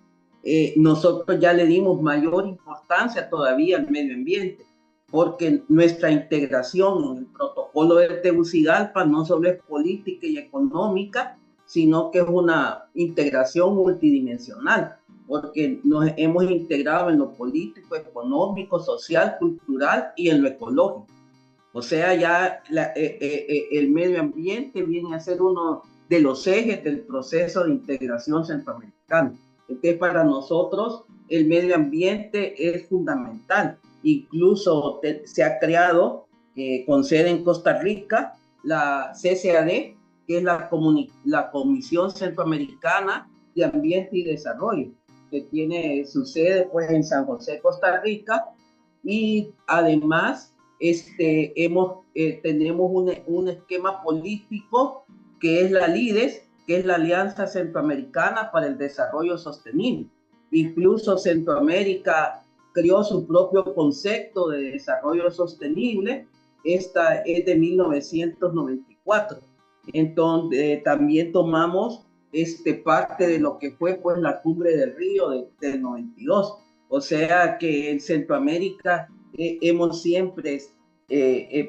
nosotros ya le dimos mayor importancia todavía al medio ambiente, porque nuestra integración en el protocolo de Tegucigalpa no solo es política y económica, sino que es una integración multidimensional, porque nos hemos integrado en lo político, económico, social, cultural y en lo ecológico. O sea, ya el medio ambiente viene a ser uno de los ejes del proceso de integración centroamericana. Entonces, para nosotros, el medio ambiente es fundamental. Incluso se ha creado con sede en Costa Rica la CCAD, que es la Comisión Centroamericana de Ambiente y Desarrollo, que tiene su sede pues, en San José, Costa Rica, y además tenemos un esquema político que es la LIDES, que es la Alianza Centroamericana para el Desarrollo Sostenible. Incluso Centroamérica creó su propio concepto de desarrollo sostenible. Esta es de 1994. Entonces, también tomamos parte de lo que fue pues, la Cumbre del Río del 92. O sea que en Centroamérica hemos siempre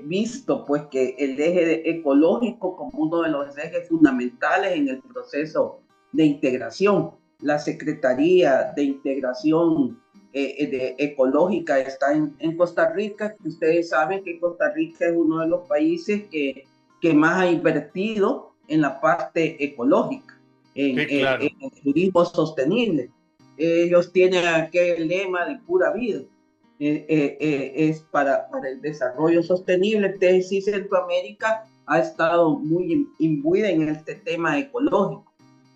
visto pues, que el eje ecológico como uno de los ejes fundamentales en el proceso de integración. La Secretaría de Integración Ecológica está en Costa Rica. Ustedes saben que Costa Rica es uno de los países que más ha invertido en la parte ecológica, sí, claro. en el turismo sostenible. Ellos tienen aquel lema de pura vida, es para el desarrollo sostenible. Entonces, sí, Centroamérica ha estado muy imbuida en este tema ecológico.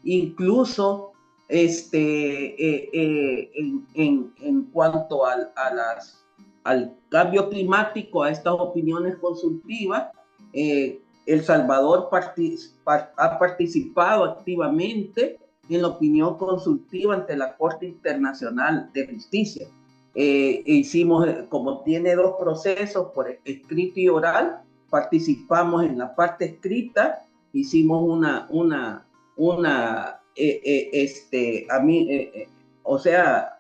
Incluso en cuanto al cambio climático, a estas opiniones consultivas, El Salvador ha participado activamente en la opinión consultiva ante la Corte Internacional de Justicia. Hicimos, como tiene dos procesos, por escrito y oral, participamos en la parte escrita, hicimos o sea,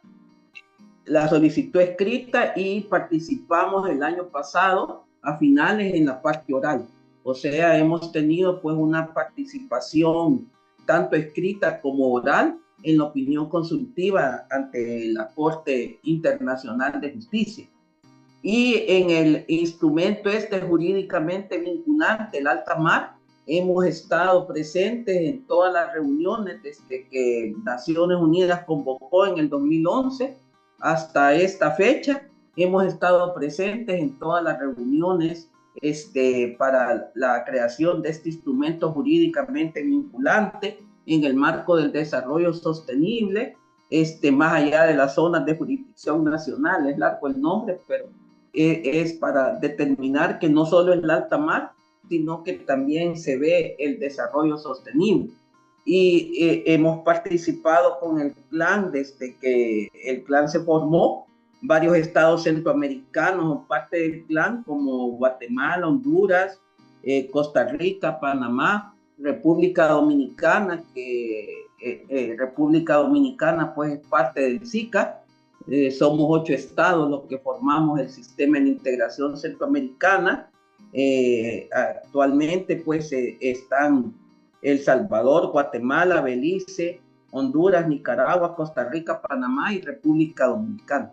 la solicitud escrita y participamos el año pasado a finales en la parte oral. O sea, hemos tenido pues una participación tanto escrita como oral en la opinión consultiva ante la Corte Internacional de Justicia. Y en el instrumento jurídicamente vinculante, el alta mar, hemos estado presentes en todas las reuniones desde que Naciones Unidas convocó en el 2011 hasta esta fecha. Hemos estado presentes en todas las reuniones para la creación de este instrumento jurídicamente vinculante en el marco del desarrollo sostenible, más allá de las zonas de jurisdicción nacional. Es largo el nombre, pero es para determinar que no solo es el alta mar, sino que también se ve el desarrollo sostenible. Y hemos participado con el plan desde que el plan se formó. Varios estados centroamericanos son parte del plan, como Guatemala, Honduras, Costa Rica, Panamá, República Dominicana, República Dominicana pues es parte del SICA. Somos 8 estados los que formamos el sistema de integración centroamericana. Actualmente pues están El Salvador, Guatemala, Belice, Honduras, Nicaragua, Costa Rica, Panamá y República Dominicana.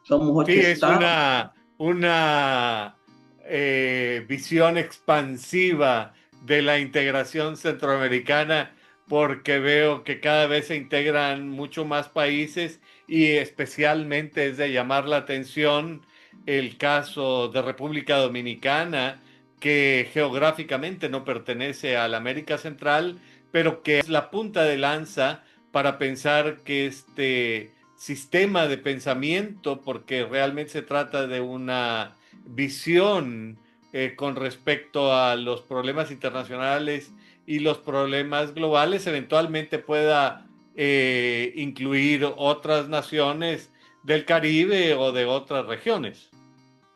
Somos 8 Sí, es estados. una visión expansiva de la integración centroamericana, porque veo que cada vez se integran mucho más países y especialmente es de llamar la atención el caso de República Dominicana, que geográficamente no pertenece a la América Central, pero que es la punta de lanza para pensar que este sistema de pensamiento, porque realmente se trata de una visión con respecto a los problemas internacionales y los problemas globales, eventualmente pueda incluir otras naciones del Caribe o de otras regiones.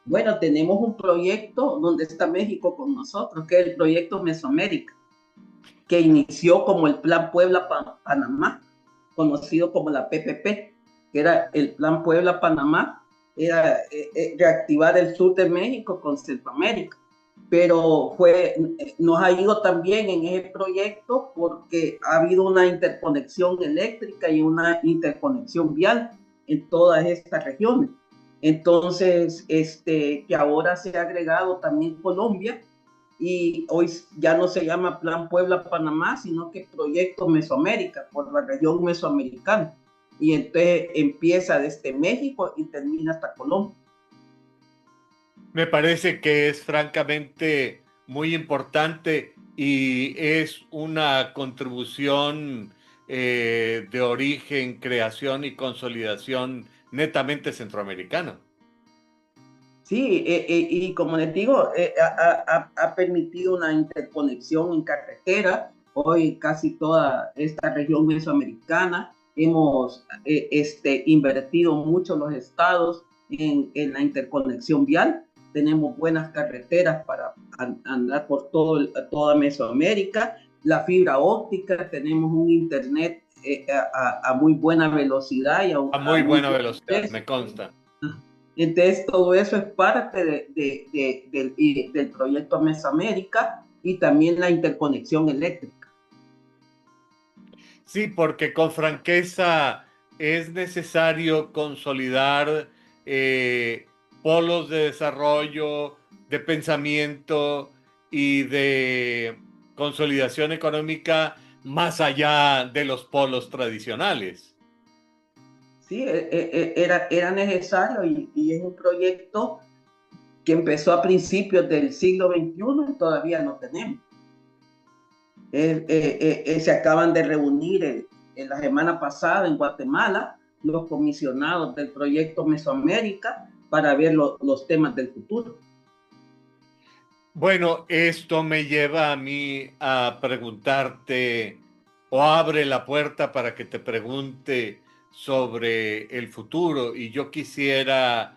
Bueno, tenemos un proyecto donde está México con nosotros, que es el proyecto Mesoamérica, que inició como el Plan Puebla-Panamá, conocido como la PPP, que era el Plan Puebla-Panamá, era reactivar el sur de México con Centroamérica. Pero nos ha ido también en ese proyecto porque ha habido una interconexión eléctrica y una interconexión vial en todas estas regiones. Entonces, que ahora se ha agregado también Colombia, y hoy ya no se llama Plan Puebla-Panamá, sino que Proyecto Mesoamérica, por la región mesoamericana. Y entonces empieza desde México y termina hasta Colombia. Me parece que es francamente muy importante y es una contribución de origen, creación y consolidación netamente centroamericano. Sí, y como les digo, ha permitido una interconexión en carretera. Hoy casi toda esta región mesoamericana hemos invertido mucho los estados en la interconexión vial. Tenemos buenas carreteras para andar por toda Mesoamérica. La fibra óptica, tenemos un internet a muy buena velocidad y A a muy muy buena buen velocidad, precio. me consta. Entonces, todo eso es parte del proyecto Mesoamérica y también la interconexión eléctrica. Sí, porque con franqueza es necesario consolidar eh, polos de desarrollo, de pensamiento y de consolidación económica más allá de los polos tradicionales. Sí, era necesario y es un proyecto que empezó a principios del siglo XXI y todavía no tenemos. Se acaban de reunir en la semana pasada en Guatemala los comisionados del proyecto Mesoamérica para ver los temas del futuro. Bueno, esto me lleva a mí a preguntarte o abre la puerta para que te pregunte sobre el futuro y yo quisiera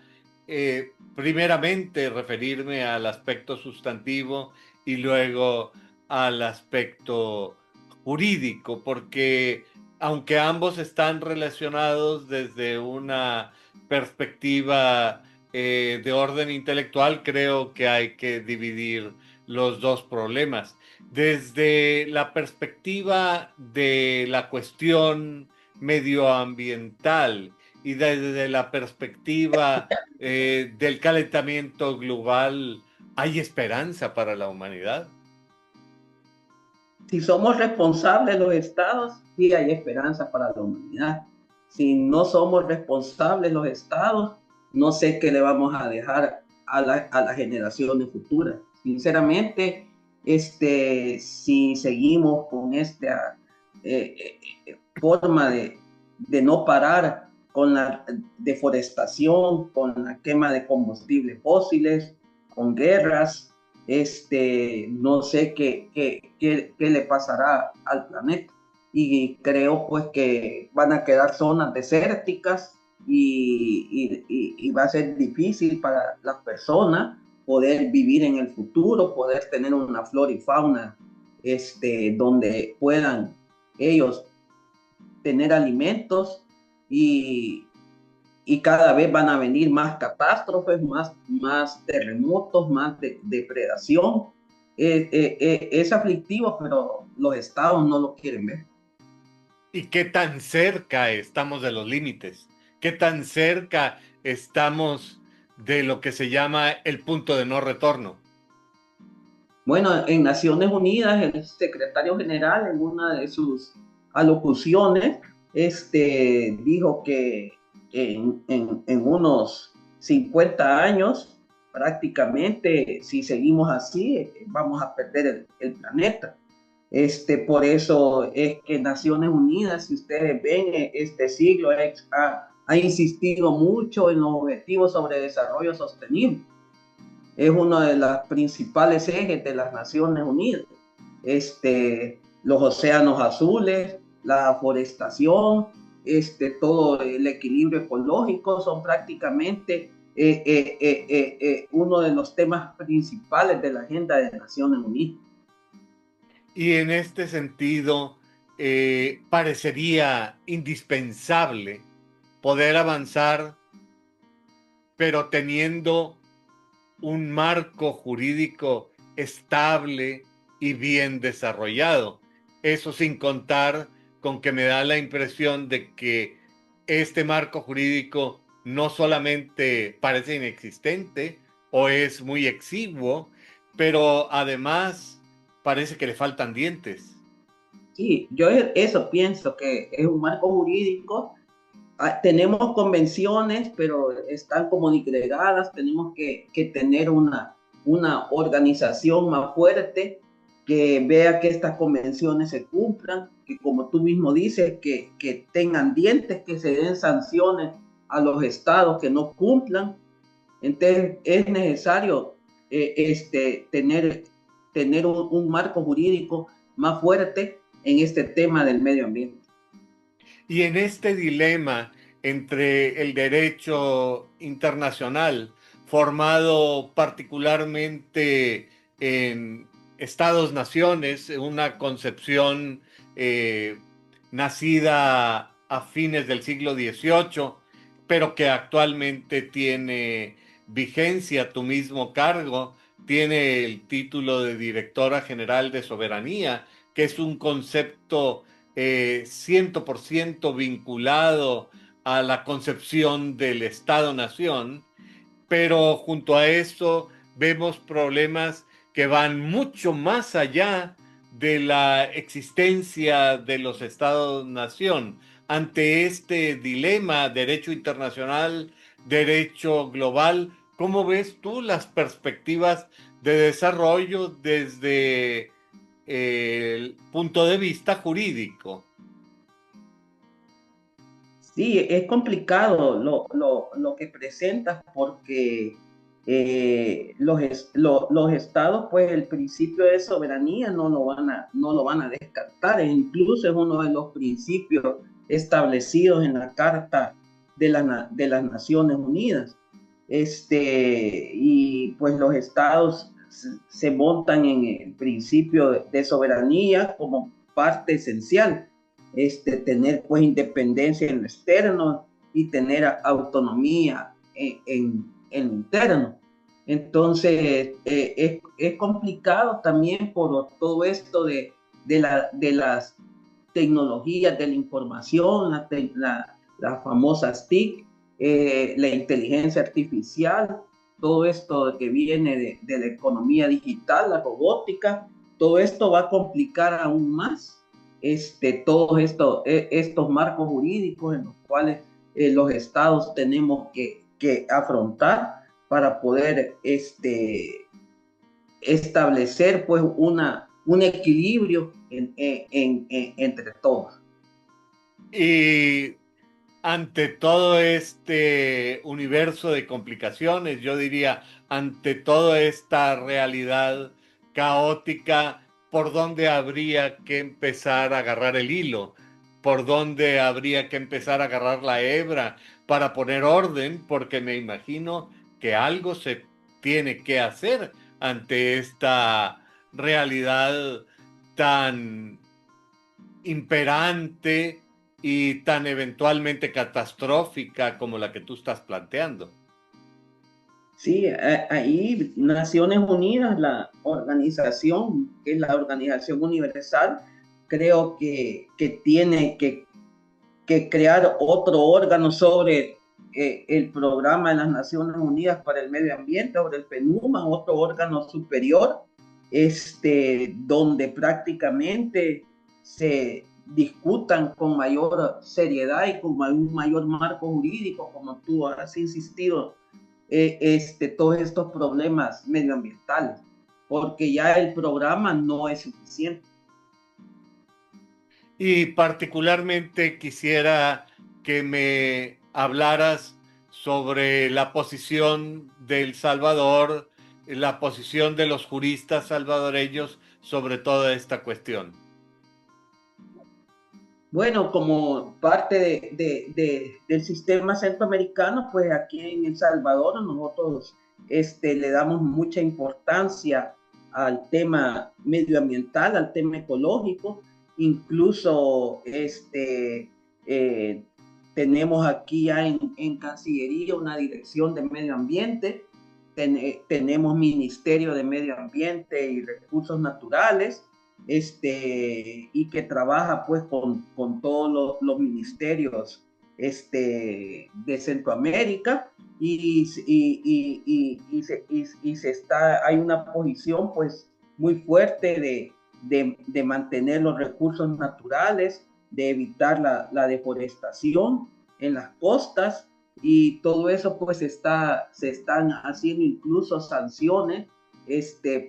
primeramente referirme al aspecto sustantivo y luego al aspecto jurídico, porque aunque ambos están relacionados desde una perspectiva de orden intelectual, creo que hay que dividir los dos problemas. Desde la perspectiva de la cuestión medioambiental y desde la perspectiva del calentamiento global, ¿hay esperanza para la humanidad? Si somos responsables los estados, sí hay esperanza para la humanidad. Si no somos responsables los estados, no sé qué le vamos a dejar a las generaciones futuras. Sinceramente, si seguimos con esta forma de no parar con la deforestación, con la quema de combustibles fósiles, con guerras, no sé qué le pasará al planeta. Y creo pues que van a quedar zonas desérticas y va a ser difícil para las personas poder vivir en el futuro, poder tener una flora y fauna donde puedan ellos tener alimentos y, y cada vez van a venir más catástrofes, más terremotos, más depredación. Es aflictivo, pero los estados no lo quieren ver. ¿Y qué tan cerca estamos de los límites? ¿Qué tan cerca estamos de lo que se llama el punto de no retorno? Bueno, en Naciones Unidas, el secretario general en una de sus alocuciones dijo que en unos 50 años, prácticamente, si seguimos así, vamos a perder el planeta. Por eso es que Naciones Unidas, si ustedes ven, este siglo ha insistido mucho en los objetivos sobre desarrollo sostenible. Es uno de los principales ejes de las Naciones Unidas. Los océanos azules, la forestación, todo el equilibrio ecológico son prácticamente uno de los temas principales de la agenda de Naciones Unidas. Y en este sentido, parecería indispensable poder avanzar, pero teniendo un marco jurídico estable y bien desarrollado. Eso sin contar con que me da la impresión de que este marco jurídico no solamente parece inexistente o es muy exiguo, pero además parece que le faltan dientes. Sí, yo eso pienso que es un marco jurídico. Tenemos convenciones, pero están como disgregadas. Tenemos que tener una organización más fuerte que vea que estas convenciones se cumplan, que como tú mismo dices, que tengan dientes, que se den sanciones a los estados que no cumplan. Entonces es necesario tener un marco jurídico más fuerte en este tema del medio ambiente. Y en este dilema entre el derecho internacional, formado particularmente en estados-naciones, una concepción eh, nacida a fines del siglo XVIII, pero que actualmente tiene vigencia, tu mismo cargo, tiene el título de Directora General de Soberanía, que es un concepto 100% vinculado a la concepción del Estado-Nación, pero junto a eso vemos problemas que van mucho más allá de la existencia de los Estados-Nación. Ante este dilema, derecho internacional, derecho global, ¿cómo ves tú las perspectivas de desarrollo desde el punto de vista jurídico? Sí, es complicado lo que presentas porque los estados, pues el principio de soberanía no lo van a descartar, e incluso es uno de los principios establecidos en la Carta de las Naciones Unidas. Y pues los estados se montan en el principio de soberanía como parte esencial, tener pues independencia en lo externo y tener autonomía en lo interno. Entonces, es complicado también por todo esto de las tecnologías de la información, las famosas TIC, la inteligencia artificial, todo esto que viene de la economía digital, la robótica, todo esto va a complicar aún más todos estos marcos jurídicos en los cuales los estados tenemos que afrontar para poder establecer pues un equilibrio entre todos. Y ante todo este universo de complicaciones, yo diría, ante toda esta realidad caótica, ¿por dónde habría que empezar a agarrar el hilo? ¿Por dónde habría que empezar a agarrar la hebra para poner orden? Porque me imagino que algo se tiene que hacer ante esta realidad tan imperante y tan eventualmente catastrófica como la que tú estás planteando. Sí, ahí Naciones Unidas, la organización, que es la Organización Universal, creo que tiene que crear otro órgano sobre el programa de las Naciones Unidas para el Medio Ambiente, sobre el PNUMA, otro órgano superior, donde prácticamente se discutan con mayor seriedad y con un mayor marco jurídico, como tú has insistido, todos estos problemas medioambientales, porque ya el programa no es suficiente. Y particularmente quisiera que me hablaras sobre la posición de El Salvador, la posición de los juristas salvadoreños sobre toda esta cuestión. Bueno, como parte del sistema centroamericano, pues aquí en El Salvador nosotros le damos mucha importancia al tema medioambiental, al tema ecológico. Incluso tenemos aquí ya en Cancillería una dirección de medio ambiente, tenemos Ministerio de Medio Ambiente y Recursos Naturales, y que trabaja pues con todos los ministerios de Centroamérica hay una posición pues muy fuerte de mantener los recursos naturales, de evitar la deforestación en las costas, y todo eso pues se están haciendo incluso sanciones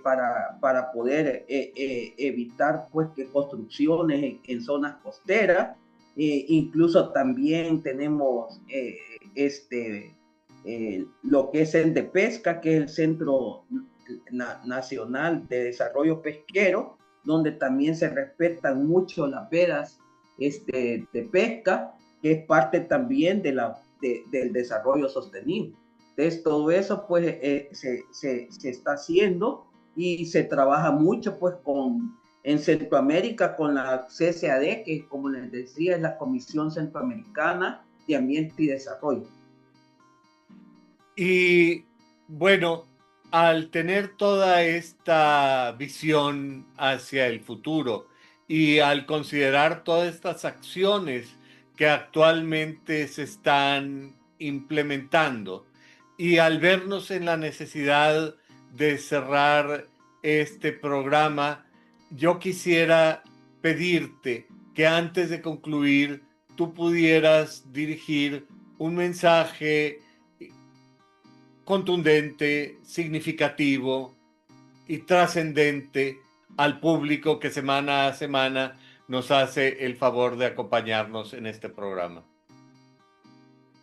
para poder evitar pues que construcciones en zonas costeras. Incluso también tenemos lo que es el de pesca, que es el Centro Nacional de Desarrollo Pesquero, donde también se respetan mucho las vedas de pesca, que es parte también del desarrollo sostenible. Entonces, todo eso pues se está haciendo y se trabaja mucho pues en Centroamérica con la CCAD, que como les decía es la Comisión Centroamericana de Ambiente y Desarrollo. Y bueno, al tener toda esta visión hacia el futuro y al considerar todas estas acciones que actualmente se están implementando y al vernos en la necesidad de cerrar este programa, yo quisiera pedirte que antes de concluir tú pudieras dirigir un mensaje contundente, significativo y trascendente al público que semana a semana nos hace el favor de acompañarnos en este programa.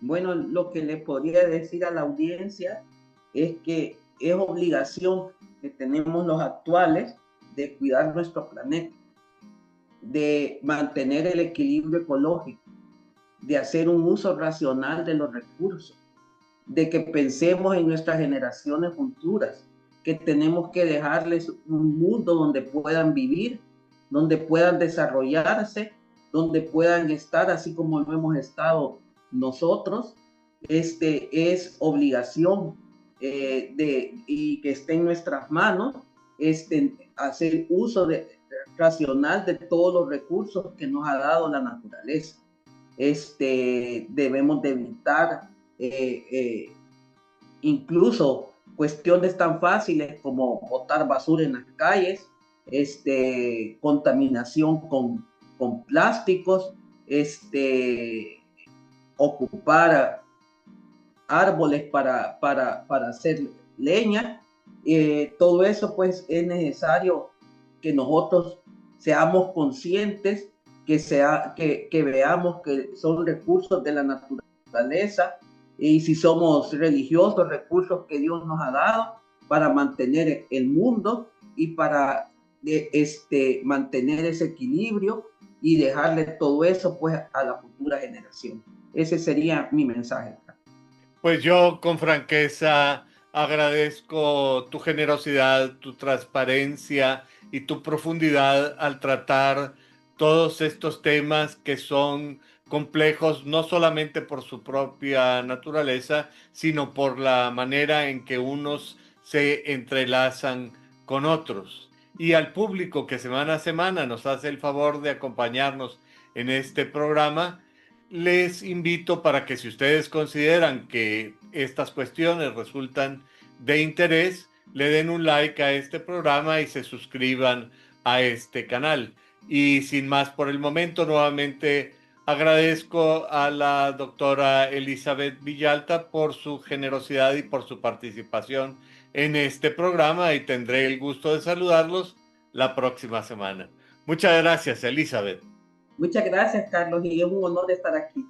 Bueno, lo que le podría decir a la audiencia es que es obligación que tenemos los actuales de cuidar nuestro planeta, de mantener el equilibrio ecológico, de hacer un uso racional de los recursos, de que pensemos en nuestras generaciones futuras, que tenemos que dejarles un mundo donde puedan vivir, donde puedan desarrollarse, donde puedan estar así como lo hemos estado nosotros. Es obligación y que esté en nuestras manos hacer uso racional de todos los recursos que nos ha dado la naturaleza. Debemos de evitar incluso cuestiones tan fáciles como botar basura en las calles, contaminación con plásticos, ocupar árboles para hacer leña. Todo eso pues es necesario que nosotros seamos conscientes, que veamos que son recursos de la naturaleza, y si somos religiosos, recursos que Dios nos ha dado para mantener el mundo y para mantener ese equilibrio y dejarle todo eso pues a la futura generación. Ese sería mi mensaje. Pues yo con franqueza agradezco tu generosidad, tu transparencia y tu profundidad al tratar todos estos temas que son complejos, no solamente por su propia naturaleza, sino por la manera en que unos se entrelazan con otros. Y al público que semana a semana nos hace el favor de acompañarnos en este programa, les invito para que si ustedes consideran que estas cuestiones resultan de interés, le den un like a este programa y se suscriban a este canal. Y sin más por el momento, nuevamente agradezco a la doctora Elizabeth Villalta por su generosidad y por su participación en este programa y tendré el gusto de saludarlos la próxima semana. Muchas gracias, Elizabeth. Muchas gracias, Carlos, y es un honor estar aquí.